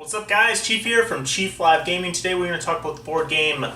What's up, guys? Chief here from Chief Live Gaming. Today we're going to talk about the board game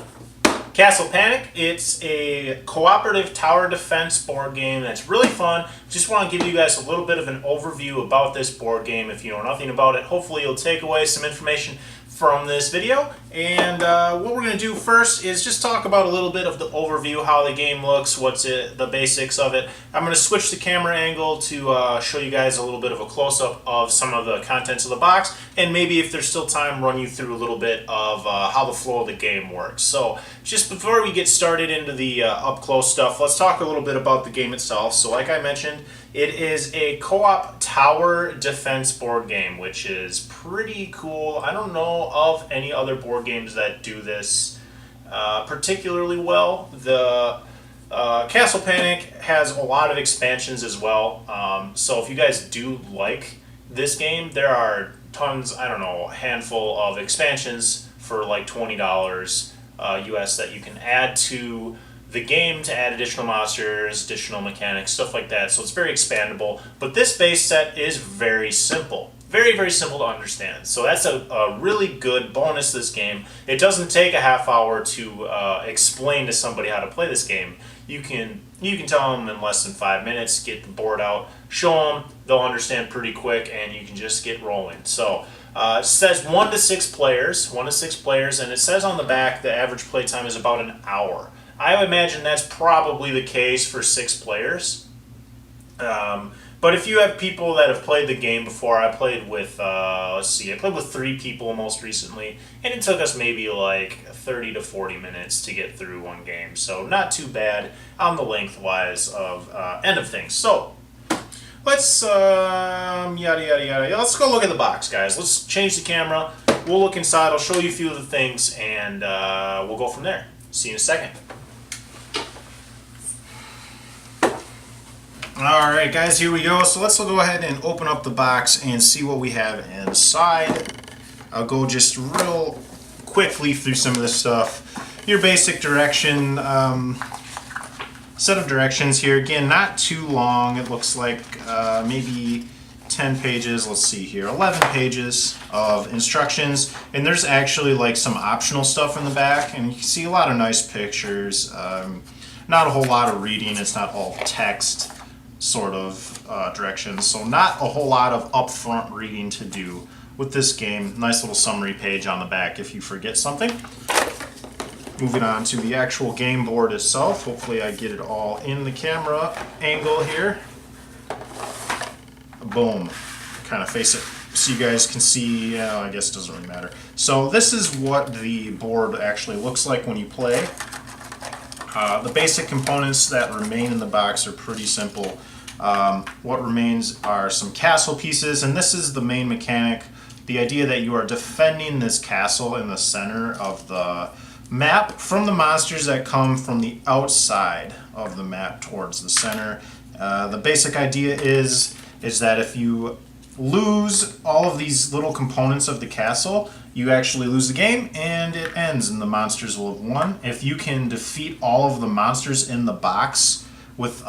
Castle Panic. It's a cooperative tower defense board game that's really fun. Just want to give you guys a little bit of an overview about this board game. If you know nothing about it, hopefully you'll take away some information from this video. And what we're going to do first is just talk about a little bit of the overview, how the game looks, the basics of it. I'm going to switch the camera angle to show you guys a little bit of a close-up of some of the contents of the box, and maybe if there's still time, run you through a little bit of how the flow of the game works. So just before we get started into the up-close stuff, let's talk a little bit about the game itself. So like I mentioned, it is a co-op tower defense board game, which is pretty cool. I don't know of any other board games that do this particularly well. The Castle Panic has a lot of expansions as well. So if you guys do like this game, there are tons, I don't know, a handful of expansions for like $20 US that you can add to the game to add additional monsters, additional mechanics, stuff like that. So it's very expandable. But this base set is very simple. Very, very simple to understand. So that's a really good bonus to this game. It doesn't take a half hour to explain to somebody how to play this game. You can tell them in less than 5 minutes, get the board out, show them, they'll understand pretty quick, and you can just get rolling. So it says 1 to 6 players, and it says on the back the average play time is about an hour. I would imagine that's probably the case for 6 players. But if you have people that have played the game before, I played with, I played with 3 people most recently, and it took us maybe like 30 to 40 minutes to get through one game. So not too bad on the lengthwise of end of things. So let's yada yada yada. Let's go look at the box, guys. Let's change the camera. We'll look inside. I'll show you a few of the things, and we'll go from there. See you in a second. Alright guys, here we go. So let's go ahead and open up the box and see what we have inside. I'll go just real quickly through some of this stuff. Your basic direction, set of directions here. Again, not too long. It looks like maybe 10 pages. Let's see here, 11 pages of instructions. And there's actually like some optional stuff in the back. And you can see a lot of nice pictures. Not a whole lot of reading. It's not all text sort of directions, so not a whole lot of upfront reading to do with this game. Nice little summary page on the back if you forget something. Moving on to the actual game board itself. Hopefully I get it all in the camera angle here. Boom. Kind of face it so you guys can see. I guess it doesn't really matter. So this is what the board actually looks like when you play. The basic components that remain in the box are pretty simple. What remains are some castle pieces, and this is the main mechanic. The idea that you are defending this castle in the center of the map from the monsters that come from the outside of the map towards the center. The basic idea is that if you lose all of these little components of the castle, you actually lose the game and it ends and the monsters will have won. If you can defeat all of the monsters in the box with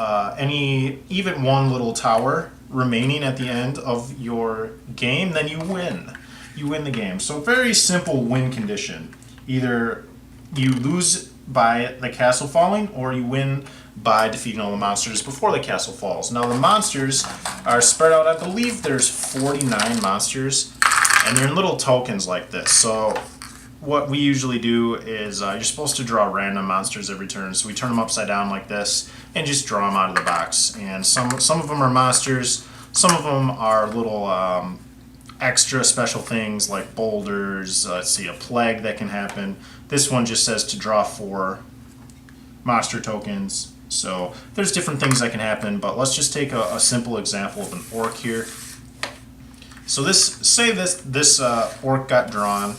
even one little tower remaining at the end of your game, then you win. You win the game. So very simple win condition. Either you lose by the castle falling or you win by defeating all the monsters before the castle falls. Now the monsters are spread out. I believe there's 49 monsters, and they're in little tokens like this. So what we usually do is you're supposed to draw random monsters every turn. So we turn them upside down like this and just draw them out of the box. And some of them are monsters. Some of them are little extra special things like boulders. Let's see, a plague that can happen. This one just says to draw 4 monster tokens. So there's different things that can happen, but let's just take a simple example of an orc here. So say this orc got drawn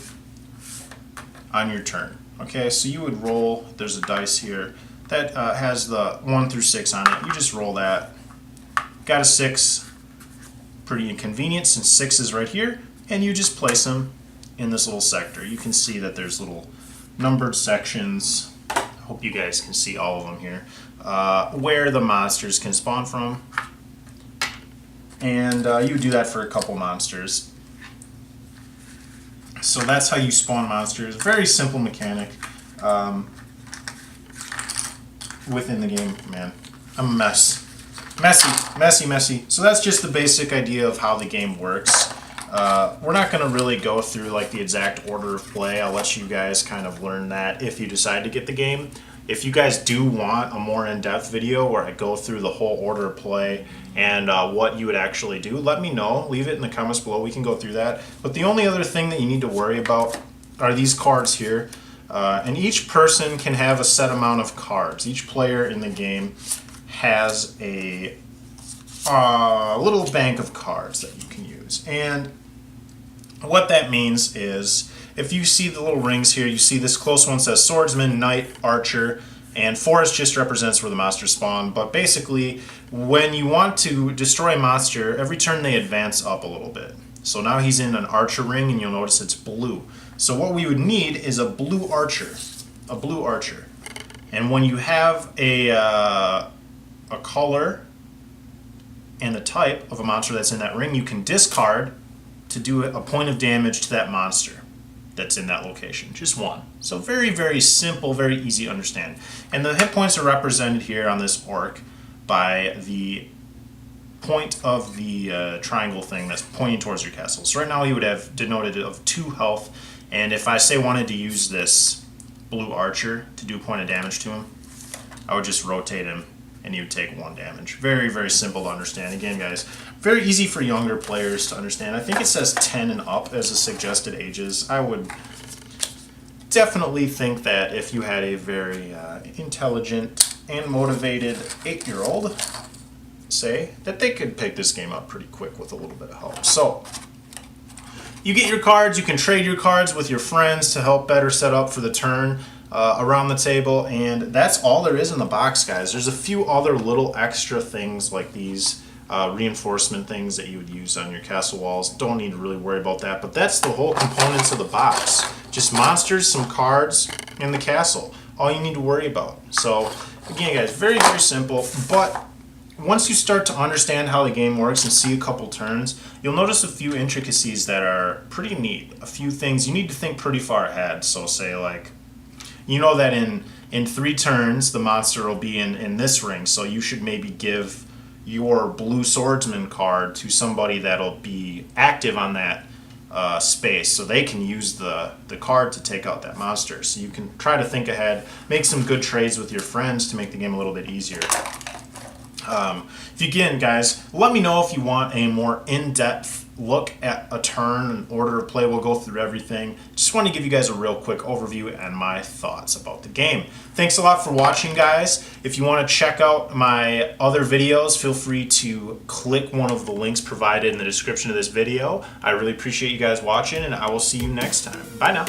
on your turn. Okay, so you would roll. There's a dice here that has the 1 through 6 on it. You just roll that. Got a 6. Pretty inconvenient since 6 is right here, and you just place them in this little sector. You can see that there's little numbered sections. I hope you guys can see all of them here, where the monsters can spawn from. And you do that for a couple monsters. So that's how you spawn monsters. Very simple mechanic within the game, man. I'm a mess. Messy. So that's just the basic idea of how the game works. We're not going to really go through like the exact order of play. I'll let you guys kind of learn that if you decide to get the game. If you guys do want a more in-depth video where I go through the whole order of play and what you would actually do, let me know. Leave it in the comments below. We can go through that. But the only other thing that you need to worry about are these cards here. And each person can have a set amount of cards. Each player in the game has a little bank of cards that you can use. And what that means is, if you see the little rings here, you see this close one says Swordsman, Knight, Archer, and Forest just represents where the monsters spawn. But basically, when you want to destroy a monster, every turn they advance up a little bit. So now he's in an Archer ring, and you'll notice it's blue. So what we would need is a blue Archer. A blue Archer. And when you have a color and a type of a monster that's in that ring, you can discard to do a point of damage to that monster that's in that location. Just one. So very, very simple, very easy to understand. And the hit points are represented here on this orc by the point of the triangle thing that's pointing towards your castle. So right now he would have denoted of 2 health, and if I say wanted to use this blue Archer to do a point of damage to him, I would just rotate him and he would take 1 damage. Very, very simple to understand. Again, guys, very easy for younger players to understand. I think it says 10 and up as the suggested ages. I would definitely think that if you had a very intelligent and motivated 8-year-old, say, that they could pick this game up pretty quick with a little bit of help. So, you get your cards, you can trade your cards with your friends to help better set up for the turn around the table, and that's all there is in the box, guys. There's a few other little extra things like these reinforcement things that you would use on your castle walls. Don't need to really worry about that, but that's the whole components of the box. Just monsters, some cards, and the castle. All you need to worry about. So, again, guys, very, very simple, but once you start to understand how the game works and see a couple turns, you'll notice a few intricacies that are pretty neat. A few things you need to think pretty far ahead. So say like, you know that in 3 turns the monster will be in this ring, so you should maybe give your blue swordsman card to somebody that'll be active on that space, so they can use the card to take out that monster. So you can try to think ahead, make some good trades with your friends to make the game a little bit easier. If you, again, guys, let me know if you want a more in-depth look at a turn and order of play. We'll go through everything. Just want to give you guys a real quick overview and my thoughts about the game. Thanks a lot for watching, guys. If you want to check out my other videos, feel free to click one of the links provided in the description of this video. I really appreciate you guys watching, and I will see you next time. Bye now.